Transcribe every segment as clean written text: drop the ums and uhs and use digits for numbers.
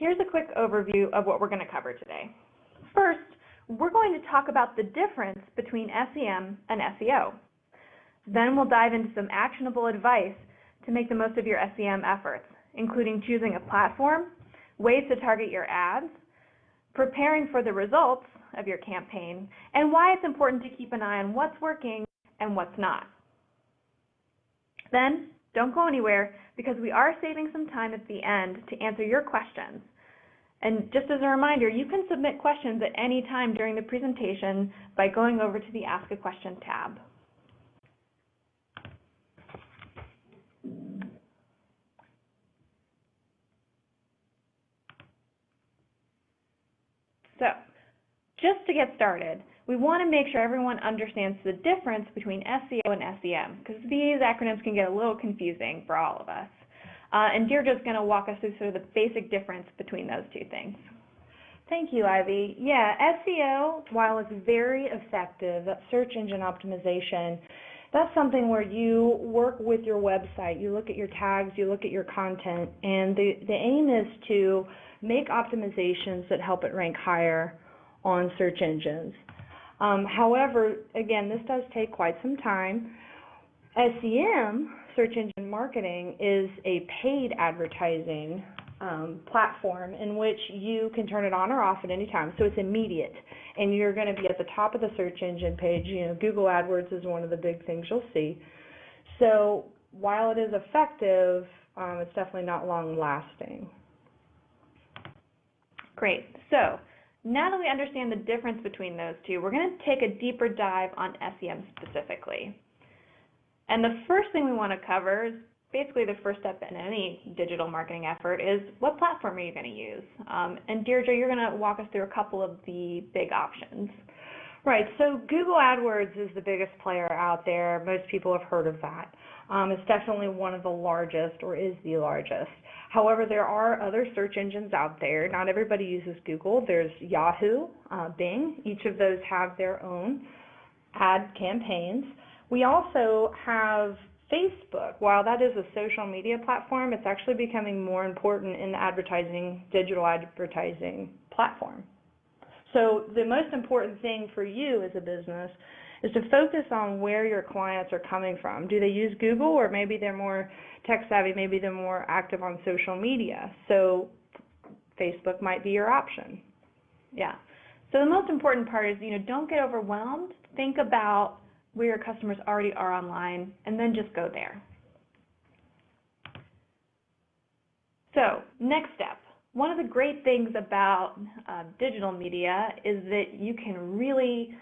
Here's a quick overview of what we're going to cover today. First, we're going to talk about the difference between SEM and SEO. Then we'll dive into some actionable advice to make the most of your SEM efforts, including choosing a platform, ways to target your ads, preparing for the results of your campaign, and why it's important to keep an eye on what's working and what's not. Then, don't go anywhere because we are saving some time at the end to answer your questions. And just as a reminder, you can submit questions at any time during the presentation by going over to the Ask a Question tab. So, just to get started, we want to make sure everyone understands the difference between SEO and SEM, because these acronyms can get a little confusing for all of us. And Deirdre's going to walk us through sort of the basic difference between those two things. Thank you, Ivy. Yeah, SEO, while it's very effective, that search engine optimization, that's something where you work with your website, you look at your tags, you look at your content, and the aim is to make optimizations that help it rank higher on search engines. However, again, this does take quite some time. SEM, search engine marketing, is a paid advertising platform in which you can turn it on or off at any time, so it's immediate, and you're going to be at the top of the search engine page. You know, Google AdWords is one of the big things you'll see. So while it is effective, it's definitely not long-lasting. Great. So now that we understand the difference between those two, we're going to take a deeper dive on SEM specifically. And the first thing we want to cover is basically the first step in any digital marketing effort is what platform are you going to use? And Deirdre, you're going to walk us through a couple of the big options. Right, so Google AdWords is the biggest player out there. Most people have heard of that. It's definitely one of the largest, or is the largest. However, there are other search engines out there. Not everybody uses Google. There's Yahoo, Bing. Each of those have their own ad campaigns. We also have Facebook. While that is a social media platform, it's actually becoming more important in the digital advertising platform. So the most important thing for you as a business is to focus on where your clients are coming from. Do they use Google, or maybe they're more tech savvy, maybe they're more active on social media? So Facebook might be your option. Yeah. So the most important part is, don't get overwhelmed. Think about where your customers already are online, and then just go there. So, next step. One of the great things about digital media is that you can really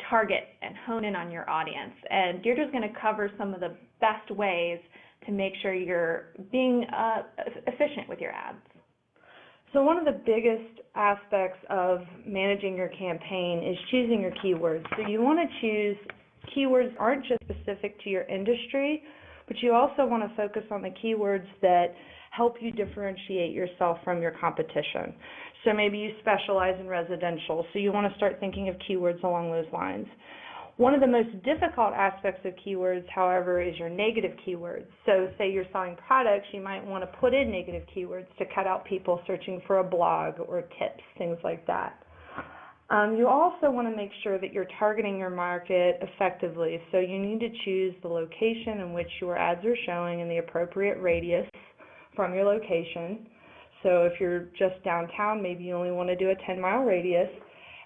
target and hone in on your audience. And Deirdre's going to cover some of the best ways to make sure you're being efficient with your ads. So one of the biggest aspects of managing your campaign is choosing your keywords. So you want to choose keywords aren't just specific to your industry, but you also want to focus on the keywords that help you differentiate yourself from your competition. So maybe you specialize in residential, so you want to start thinking of keywords along those lines. One of the most difficult aspects of keywords, however, is your negative keywords. So say you're selling products, you might want to put in negative keywords to cut out people searching for a blog or tips, things like that. You also want to make sure that you're targeting your market effectively. So you need to choose the location in which your ads are showing and the appropriate radius from your location. So if you're just downtown, maybe you only want to do a 10-mile radius.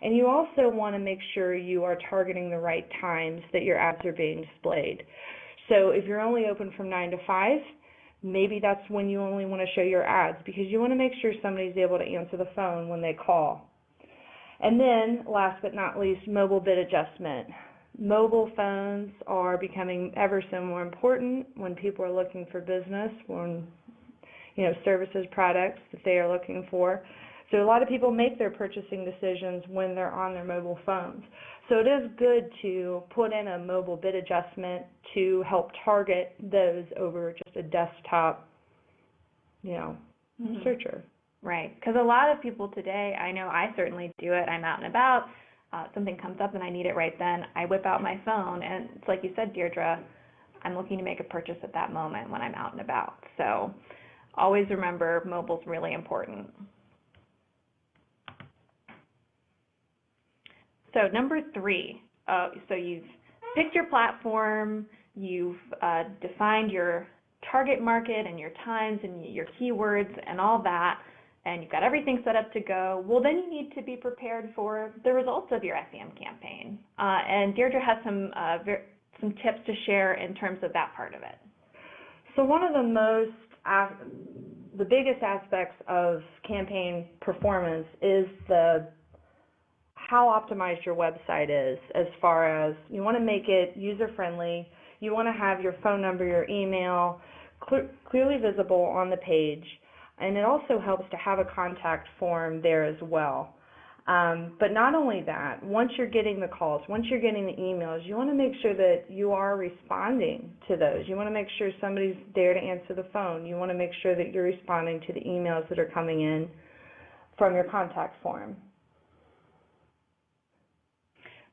And you also want to make sure you are targeting the right times that your ads are being displayed. So if you're only open from 9 to 5, maybe that's when you only want to show your ads, because you want to make sure somebody's able to answer the phone when they call. And then, last but not least, mobile bid adjustment. Mobile phones are becoming ever so more important when people are looking for business, when services, products that they are looking for. So a lot of people make their purchasing decisions when they're on their mobile phones. So it is good to put in a mobile bid adjustment to help target those over just a desktop, searcher. Right, because a lot of people today, I know I certainly do it, I'm out and about, something comes up and I need it right then, I whip out my phone, and it's like you said, Deirdre, I'm looking to make a purchase at that moment when I'm out and about. So always remember, mobile's really important. So number 3, so you've picked your platform, you've defined your target market and your times and your keywords and all that, and you've got everything set up to go. Well, then you need to be prepared for the results of your SEM campaign. And Deirdre has some tips to share in terms of that part of it. So one of the biggest aspects of campaign performance is how optimized your website is, as far as you want to make it user-friendly, you want to have your phone number, your email clearly visible on the page, and it also helps to have a contact form there as well. But not only that, once you're getting the calls, once you're getting the emails, you want to make sure that you are responding to those. You want to make sure somebody's there to answer the phone. You want to make sure that you're responding to the emails that are coming in from your contact form.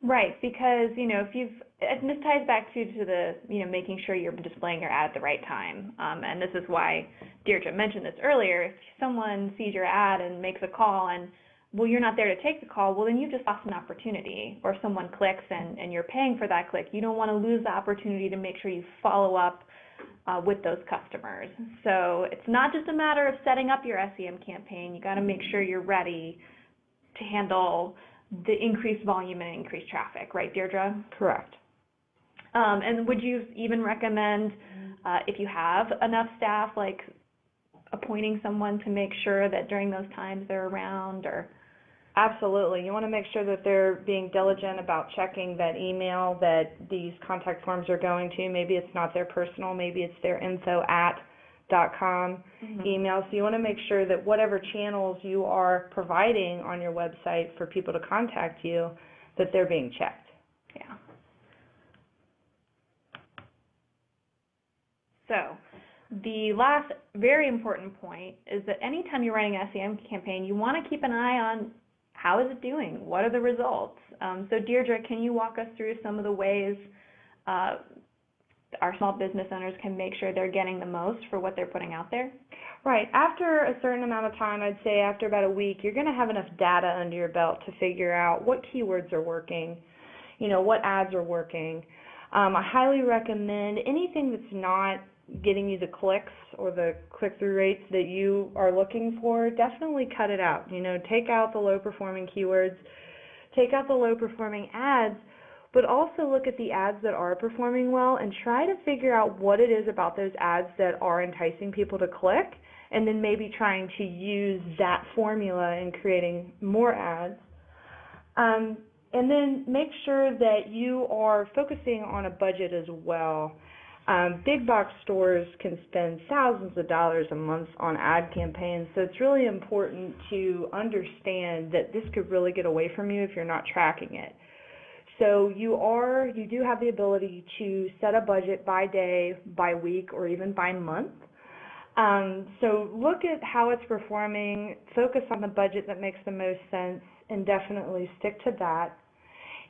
Right, because, and this ties back to the, making sure you're displaying your ad at the right time. And this is why Deirdre mentioned this earlier. If someone sees your ad and makes a call and, well, you're not there to take the call, well, then you've just lost an opportunity. Or someone clicks and you're paying for that click. You don't want to lose the opportunity to make sure you follow up with those customers. So it's not just a matter of setting up your SEM campaign. You got to make sure you're ready to handle the increased volume and increased traffic, right, Deirdre? Correct. And would you even recommend, if you have enough staff, like appointing someone to make sure that during those times they're around? Or Absolutely. You want to make sure that they're being diligent about checking that email that these contact forms are going to. Maybe it's not their personal, maybe it's their info@.com email. So you want to make sure that whatever channels you are providing on your website for people to contact you, that they're being checked. Yeah. So the last very important point is that anytime you're running an SEM campaign, you want to keep an eye on how is it doing? What are the results? So Deirdre, can you walk us through some of the ways our small business owners can make sure they're getting the most for what they're putting out there? Right. After a certain amount of time, I'd say after about a week, you're going to have enough data under your belt to figure out what keywords are working, what ads are working. I highly recommend anything that's not getting you the clicks or the click-through rates that you are looking for, definitely cut it out. Take out the low-performing keywords, take out the low-performing ads, but also look at the ads that are performing well and try to figure out what it is about those ads that are enticing people to click, and then maybe trying to use that formula in creating more ads. And then make sure that you are focusing on a budget as well. Big box stores can spend thousands of dollars a month on ad campaigns, so it's really important to understand that this could really get away from you if you're not tracking it. So you do have the ability to set a budget by day, by week, or even by month. So look at how it's performing, focus on the budget that makes the most sense, and definitely stick to that.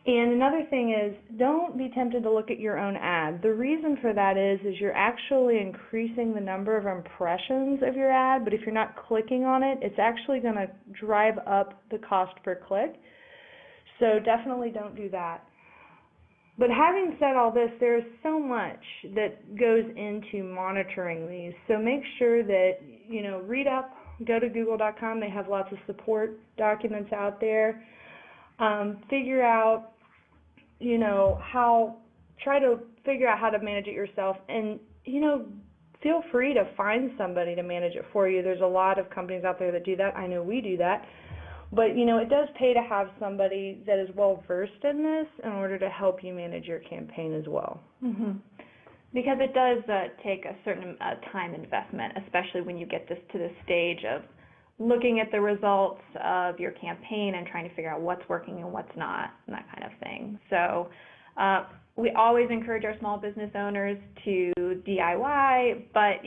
And another thing is, don't be tempted to look at your own ad. The reason for that is you're actually increasing the number of impressions of your ad, but if you're not clicking on it, it's actually going to drive up the cost per click. So definitely don't do that. But having said all this, there's so much that goes into monitoring these. So make sure that, read up, go to google.com. They have lots of support documents out there. Figure out, try to figure out how to manage it yourself, and, feel free to find somebody to manage it for you. There's a lot of companies out there that do that. I know we do that. But, it does pay to have somebody that is well-versed in this in order to help you manage your campaign as well. Mm-hmm. Because it does take a certain time investment, especially when you get to this stage of looking at the results of your campaign and trying to figure out what's working and what's not, and that kind of thing. So we always encourage our small business owners to DIY, but,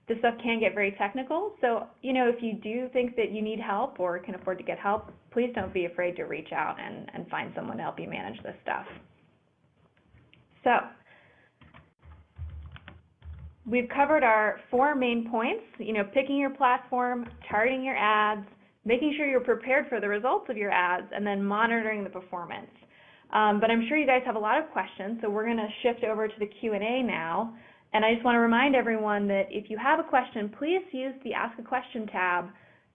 this stuff can get very technical. So, if you do think that you need help or can afford to get help, please don't be afraid to reach out and find someone to help you manage this stuff. So we've covered our 4 main points, picking your platform, targeting your ads, making sure you're prepared for the results of your ads, and then monitoring the performance. But I'm sure you guys have a lot of questions, so we're going to shift over to the Q&A now. And I just want to remind everyone that if you have a question, please use the Ask a Question tab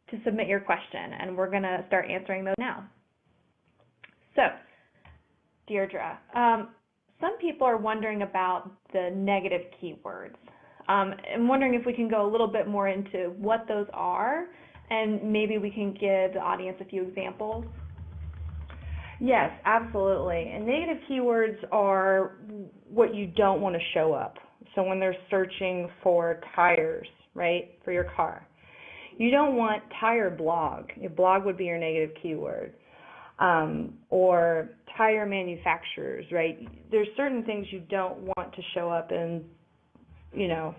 to submit your question, and we're going to start answering those now. So, Deirdre, some people are wondering about the negative keywords. I'm wondering if we can go a little bit more into what those are, and maybe we can give the audience a few examples. Yes, absolutely. And negative keywords are what you don't want to show up. So when they're searching for tires, right, for your car, you don't want tire blog. Your blog would be your negative keyword. Or tire manufacturers, right? There's certain things you don't want to show up in, you know,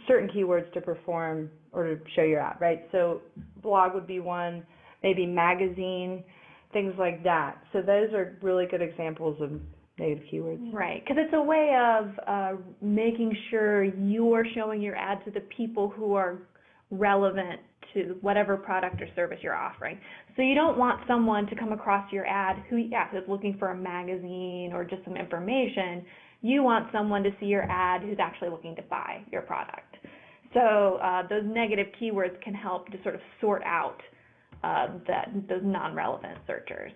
certain keywords to perform or to show your ad, right? So blog would be one, maybe magazine, things like that. So those are really good examples of negative keywords. Right, because it's a way of making sure you're showing your ad to the people who are relevant to whatever product or service you're offering. So you don't want someone to come across your ad who, is looking for a magazine or just some information. You want someone to see your ad who's actually looking to buy your product. So those negative keywords can help to sort of sort out those non-relevant searchers.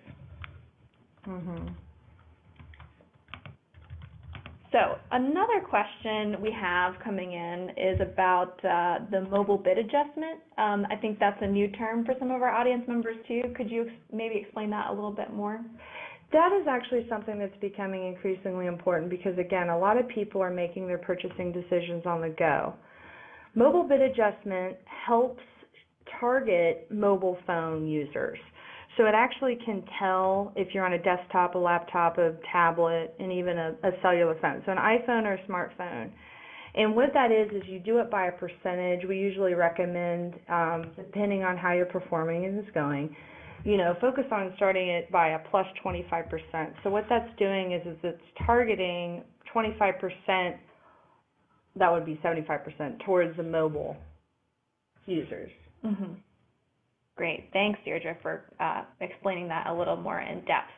Mm-hmm. So another question we have coming in is about the mobile bid adjustment. I think that's a new term for some of our audience members too. Could you maybe explain that a little bit more? That is actually something that's becoming increasingly important because, again, a lot of people are making their purchasing decisions on the go. Mobile bid adjustment helps target mobile phone users. So it actually can tell if you're on a desktop, a laptop, a tablet, and even a cellular phone, so an iPhone or a smartphone. And what that is you do it by a percentage. We usually recommend, depending on how your performing is going, you know, focus on starting it by a plus 25%. So what that's doing is it's targeting 25%, that would be 75%, towards the mobile users. Mm-hmm. Great. Thanks, Deirdre, for explaining that a little more in depth.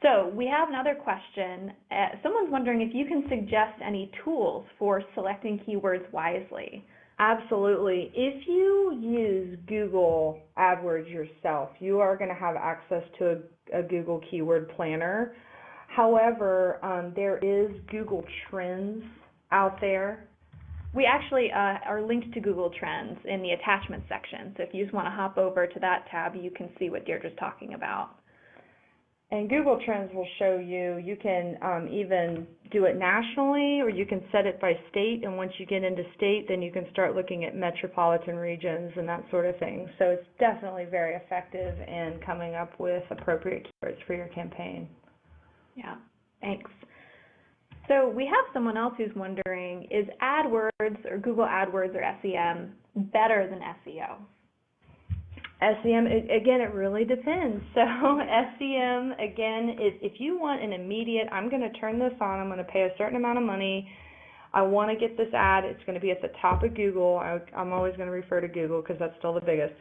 So we have another question. Someone's wondering if you can suggest any tools for selecting keywords wisely. Absolutely. If you use Google AdWords yourself, you are going to have access to a Google keyword planner. However, there is Google Trends out there. We actually are linked to Google Trends in the attachment section, so if you just want to hop over to that tab, you can see what Deirdre's talking about. And Google Trends will show you, you can even do it nationally, or you can set it by state, and once you get into state, then you can start looking at metropolitan regions and that sort of thing. So it's definitely very effective in coming up with appropriate keywords for your campaign. Yeah, thanks. So we have someone else who's wondering, is AdWords or Google AdWords or SEM better than SEO? SEM, again, it really depends. So SEM, again, if you want an immediate, I'm going to turn this on, I'm going to pay a certain amount of money, I want to get this ad, it's going to be at the top of Google. I'm always going to refer to Google because that's still the biggest.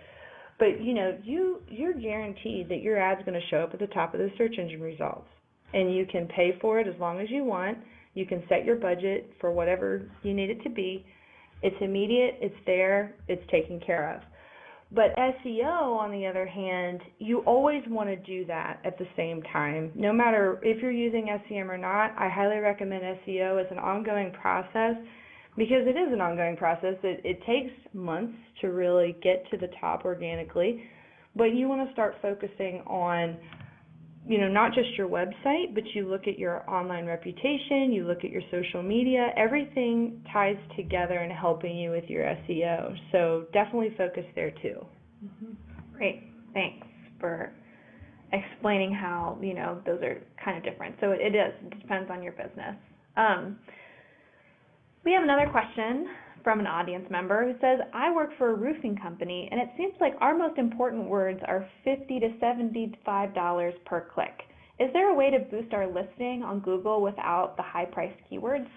But, you know, you're guaranteed that your ad's going to show up at the top of the search engine results. And you can pay for it as long as you want. You can set your budget for whatever you need it to be. It's immediate, it's there, it's taken care of. But SEO, on the other hand, you always want to do that at the same time. No matter if you're using SEM or not, I highly recommend SEO as an ongoing process because it is an ongoing process. It takes months to really get to the top organically, but you want to start focusing on, you know, not just your website, but you look at your online reputation, you look at your social media, everything ties together in helping you with your SEO. So definitely focus there too. Mm-hmm. Great, thanks for explaining how, you know, those are kind of different. So it depends on your business. We have another question from an audience member who says, I work for a roofing company and it seems like our most important words are $50 to $75 per click. Is there a way to boost our listing on Google without the high-priced keywords?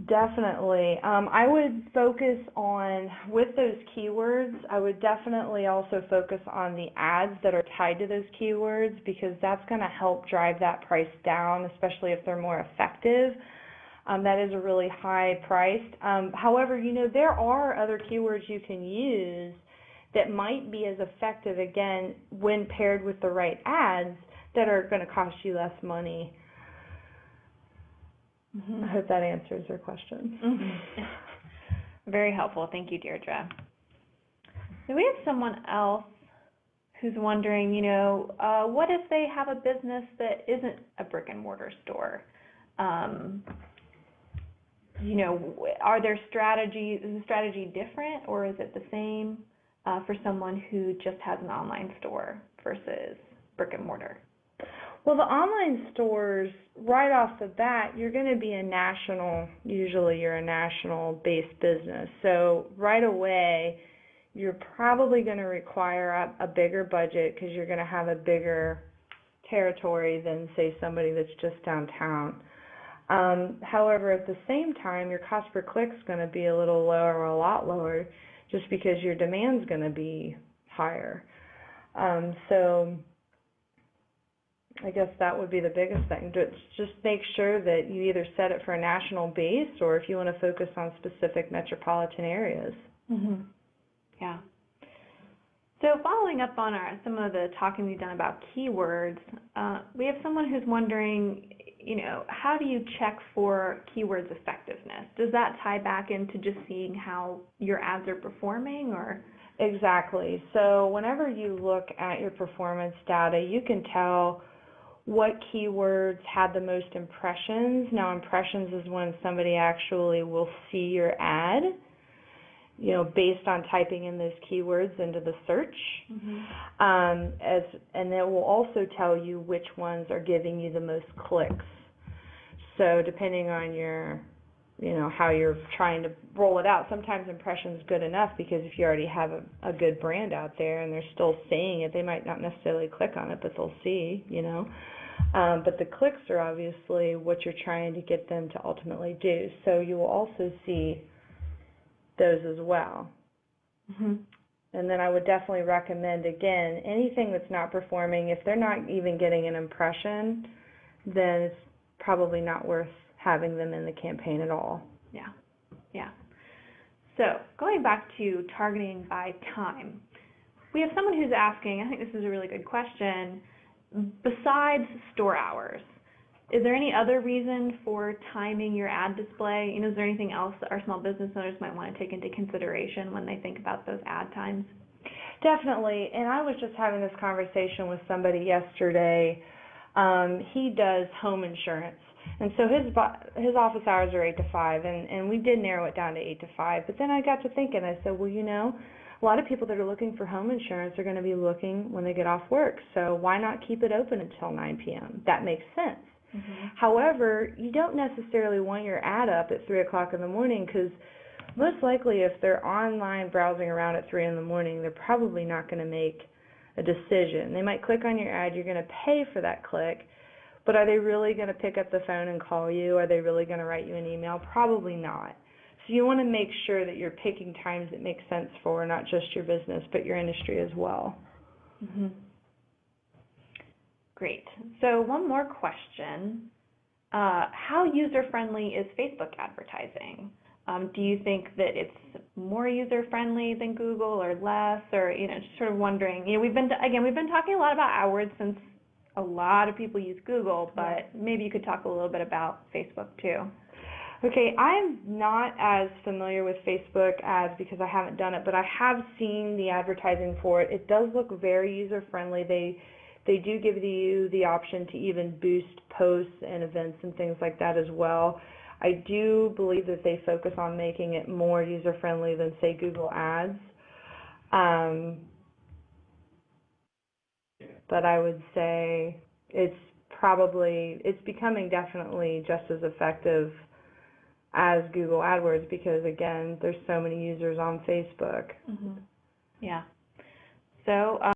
Definitely. I would focus on, with those keywords, I would definitely also focus on the ads that are tied to those keywords, because that's going to help drive that price down, especially if they're more effective. That is a really high priced. However, there are other keywords you can use that might be as effective, again, when paired with the right ads, that are going to cost you less money. I hope that answers your question. Very helpful. Thank you, Deirdre. So we have someone else who's wondering, what if they have a business that isn't a brick and mortar store? Are their strategies, is the strategy different, or is it the same for someone who just has an online store versus brick and mortar? Well, the online stores, right off the bat, you're going to be usually you're a national-based business. So right away, you're probably going to require a bigger budget, because you're going to have a bigger territory than, say, somebody that's just downtown. However, at the same time, your cost per click is going to be a little lower, or a lot lower, just because your demand's going to be higher. So I guess that would be the biggest thing. Just make sure that you either set it for a national base, or if you want to focus on specific metropolitan areas. Yeah. So following up on some of the talking we've done about keywords, we have someone who's wondering, how do you check for keywords effectiveness? Does that tie back into just seeing how your ads are performing, or? Exactly. So whenever you look at your performance data, you can tell what keywords had the most impressions. Now, impressions is when somebody actually will see your ad, based on typing in those keywords into the search. And it will also tell you which ones are giving you the most clicks. So depending on your, how you're trying to roll it out, sometimes impressions good enough, because if you already have a good brand out there and they're still seeing it, they might not necessarily click on it, but they'll see, But the clicks are obviously what you're trying to get them to ultimately do. So you will also see those as well. And then I would definitely recommend, again, anything that's not performing, if they're not even getting an impression, then it's probably not worth having them in the campaign at all. Yeah. So going back to targeting by time, we have someone who's asking, I think this is a really good question, besides store hours, is there any other reason for timing your ad display? Is there anything else that our small business owners might want to take into consideration when they think about those ad times? Definitely, and I was just having this conversation with somebody yesterday. He does home insurance, and so his office hours are 8 to 5, and we did narrow it down to 8 to 5. But then I got to thinking, I said, well, a lot of people that are looking for home insurance are going to be looking when they get off work, so why not keep it open until 9 p.m.? That makes sense. However, you don't necessarily want your ad up at 3 o'clock in the morning, because most likely if they're online browsing around at 3 in the morning, they're probably not going to make a decision. They might click on your ad, you're going to pay for that click, but are they really going to pick up the phone and call you? Are they really going to write you an email? Probably not. So you want to make sure that you're picking times that make sense for not just your business, but your industry as well. Great. So one more question. How user-friendly is Facebook advertising? Do you think that it's more user-friendly than Google, or less, or just sort of wondering? We've been talking a lot about AdWords, since a lot of people use Google, but maybe you could talk a little bit about Facebook too. Okay, I'm not as familiar with Facebook ads because I haven't done it, but I have seen the advertising for it. It does look very user-friendly. They do give you the option to even boost posts and events and things like that as well. I do believe that they focus on making it more user-friendly than, say, Google Ads. But I would say it's becoming definitely just as effective as Google AdWords, because, again, there's so many users on Facebook. Yeah. So